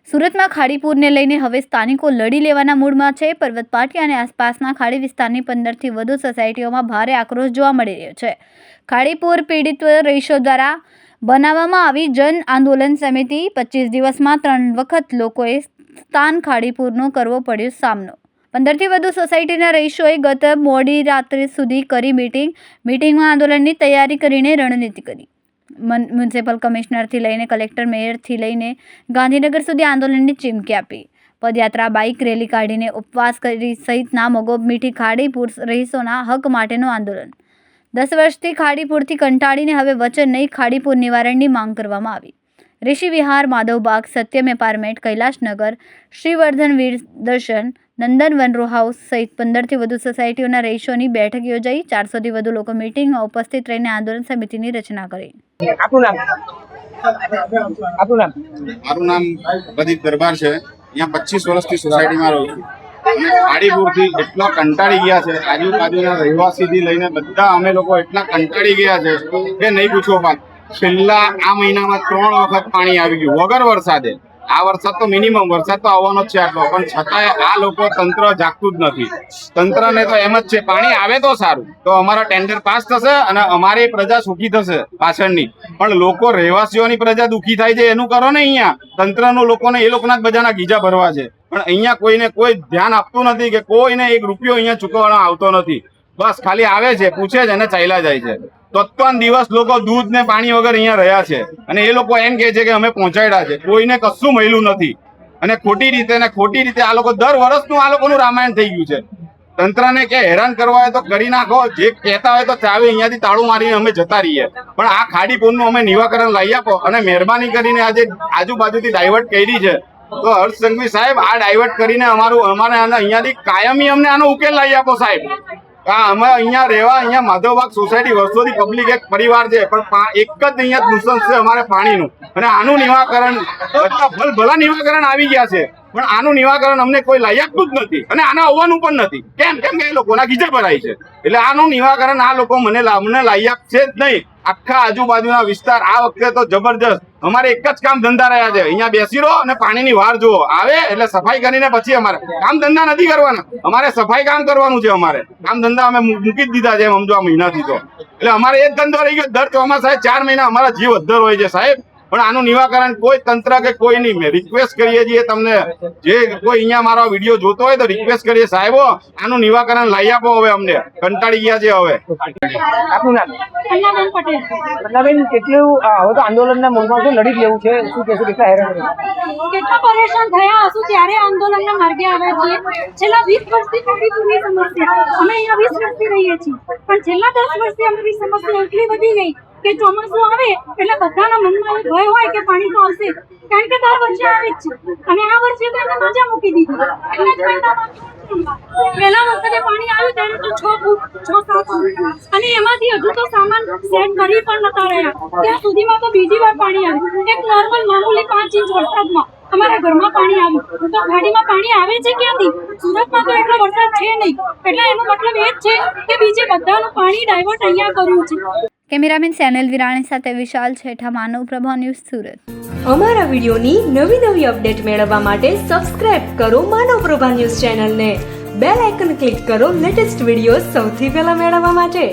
સુરતમાં ખાડીપુરને લઈને હવે સ્થાનિકો લડી લેવાના મૂડમાં છે। પર્વત પાટિયા અને આસપાસના ખાડી વિસ્તારની 15થી વધુ સોસાયટીઓમાં ભારે આક્રોશ જોવા મળી રહ્યો છે। ખાડીપુર પીડિત રહીશો દ્વારા બનાવવામાં આવી જન આંદોલન સમિતિ 25 દિવસમાં 3 વખત લોકોએ સ્થાન ખાડીપુરનો કરવો પડ્યો સામનો। 15થી વધુ સોસાયટીના રહીશોએ ગત મોડી રાત્રે સુધી કરી મીટિંગમાં આંદોલનની તૈયારી કરીને રણનીતિ કરી। મ્યુનિસિપલ કમિશનરથી લઈને કલેક્ટર મેયરથી લઈને ગાંધીનગર સુધી આંદોલનની ચીમકી આપી। પદયાત્રા બાઇક રેલી કાઢીને ઉપવાસ કરી સહિતના મગોબ મીઠી ખાડીપુર રહીશોના હક માટેનું આંદોલન। 10 વર્ષથી ખાડીપુરથી કંટાળીને હવે વચન નહીં ખાડીપુર નિવારણની માંગ કરવામાં આવી। ઋષિ વિહાર, માધવબાગ, સત્યમ એપાર્ટમેન્ટ, કૈલાશનગર, શ્રીવર્ધન વીર દર્શન, નંદનવન રો હાઉસ સહિત 15થી વધુ સોસાયટીઓના રહીશોની બેઠક યોજાઈ। 400થી વધુ લોકો મીટિંગમાં ઉપસ્થિત રહીને આંદોલન સમિતિની રચના કરી। મારું નામ પ્રદીપ દરબાર છે। અહીંયા 25 વર્ષથી સોસાયટીમાં રહું છું। ખાડીપુરથી એટલા કંટાળી ગયા છે, આજુબાજુના રહેવાસીથી લઈને બધા અમે લોકો એટલા કંટાળી ગયા છે કે નહીં પૂછો વાત। છેલ્લા આ મહિનામાં 3 વખત પાણી આવી ગયું વગર વરસાદે। આ વરસાદ તો મિનિમમ વરસાદ તો આવવાનો જ છે આટલો, પણ છતાંય આ લોકો તંત્ર જાગતું જ નથી। તંત્રને તો એમ જ છે પાણી આવે તો સારું, તો અમારા ટેન્ડર પાસ થશે અને અમારી પ્રજા સુખી થશે પાછળની, પણ લોકો રહેવાસીઓની પ્રજા દુઃખી થાય છે એનું કરો ને। અહીંયા તંત્રનું લોકોને એ લોકોના જ બધાના ગીજા ભરવા છે, પણ અહીંયા કોઈને કોઈ ધ્યાન આપતું નથી કે કોઈને 1 રૂપિયો અહીંયા ચૂકવવાનો આવતો નથી। બસ ખાલી આવે છે, પૂછે છે અને ચાલ્યા જાય છે। તો 3 દિવસ લોકો દૂધ ને પાણી વગર અહીંયા રહ્યા છે અને એ લોકો એમ કહે છે કે અમે પહોંચાડ્યા છે, કોઈને કશું મળ્યું નથી। અને ખોટી રીતે આ લોકો દર વર્ષનું આ લોકોનું રામાયણ થઈ ગયું છે। તંત્રને કે હેરાન કરવા હોય તો કરી નાખો, જે કહેતા હોય તો ચાવી અહીંયાથી તાળું મારીને અમે જતા રહીએ, પણ આ ખાડીપુરનું અમે નિવાકરણ લાવી આપો। અને મહેરબાની કરીને આજે આજુબાજુથી ડાયવર્ટ કરી છે તો હર્ષ સંઘવી સાહેબ આ ડાયવર્ટ કરીને અમારે અહીંયાથી કાયમી અમને આનો ઉકેલ લાવી આપો સાહેબ। અમે અહીંયા રહેવા, અહીંયા માધવબાગ સોસાયટી વર્ષોથી પબ્લિક એક પરિવાર છે, પણ એક જ અહીંયા નુકસાન છે અમારે પાણીનું, અને આનું નિવાકરણ બધા ભલા નિવાકરણ આવી ગયા છે, પણ આનું નિવાકરણ અમને કોઈ લાવી આપતું જ નથી અને આના આવવાનું પણ નથી। કેમ કે એ લોકોના ગીજા ભરાય છે, એટલે આનું નિવાકરણ આ લોકો મને લાવી આપશે જ નહીં। આખા આજુબાજુના વિસ્તાર આ વખતે તો જબરજસ્ત અમારે એક જ કામ ધંધા રહ્યા છે, અહીંયા બેસી રહો અને પાણીની વાર જુઓ, આવે એટલે સફાઈ કરીને પછી અમારે કામ ધંધા નથી કરવાના, અમારે સફાઈ કામ કરવાનું છે। અમારે કામ ધંધા અમે મૂકી જ દીધા છે સમજો આ મહિનાથી તો, એટલે અમારે એ જ ધંધો રહી ગયો। દર ચોમાસાએ 4 મહિના અમારા જીવ અદ્ધર હોય છે સાહેબ, પણ આનું નિવાકરણ કોઈ તંત્ર કે કોઈ નહીં। રિક્વેસ્ટ કરીએ છીએ તમને, જે કોઈ અહીંયા મારો વિડીયો જોતો હોય તો રિક્વેસ્ટ કરીએ સાહેબો આનું નિવાકરણ લાવી આપો, હવે અમને કંટાળી ગયા છે હવે। આપનું નામ? અન્નાબેન પટેલ। અન્નાબેન, કેટલું હવે તો આંદોલનના મૂળમાં શું લડી લેવું છે, શું કહેશું, કેટલા હેરાન કેટલા પરેશાન થયા હશું ત્યારે આંદોલનના માર્ગે આવ્યા છીએ। છેલ્લા 20 વર્ષથી ખાડીપુરની સમસ્યા, અમે અહીંયા 20 વર્ષથી રહીએ છીએ, પણ છેલ્લા 10 વર્ષથી અમારી સમસ્યા એટલી વધી ગઈ કે ચોમાસું આવે એટલે બધાના મનમાં ભય હોય કે પાણી તો આવશે, કારણ કે દર વર્ષે આવે જ છે, અને આ વર્ષે તો એને મજા મૂકી દીધી। એટલે જ પહેલા વખતે પાણી આવ્યું ત્યારે તો 6 ફૂટ 6-7 ફૂટ, અને એમાંથી હજુ તો સામાન સેટ કરી પણ નતા રહ્યા, ત્યાં સુધીમાં તો બીજી વાર પાણી આવ્યું। એક નોર્મલ મામૂલી 5 ઇંચ વરસાદમાં અમારા ઘરમાં પાણી આવ્યું, તો ખાડીમાં પાણી આવે છે ક્યાંથી? સુરતમાં તો એટલો વરસાદ છે નહીં, એટલે એનો મતલબ એ જ છે કે બીજે બધાનું પાણી ડાયવર્ટ અહીંયા કર્યું છે। કેમેરામેન સેનલ વિરાણી સાથે વિશાલ છેઠા, માનવ પ્રભા ન્યૂઝ, સુરત। અમારા વિડીયોની નવી અપડેટ મેળવવા માટે સબસ્ક્રાઇબ કરો માનવ પ્રભા ન્યૂઝ ચેનલને, બેલ આઇકન ક્લિક કરો લેટેસ્ટ વિડીયો સૌથી પહેલા મેળવવા માટે।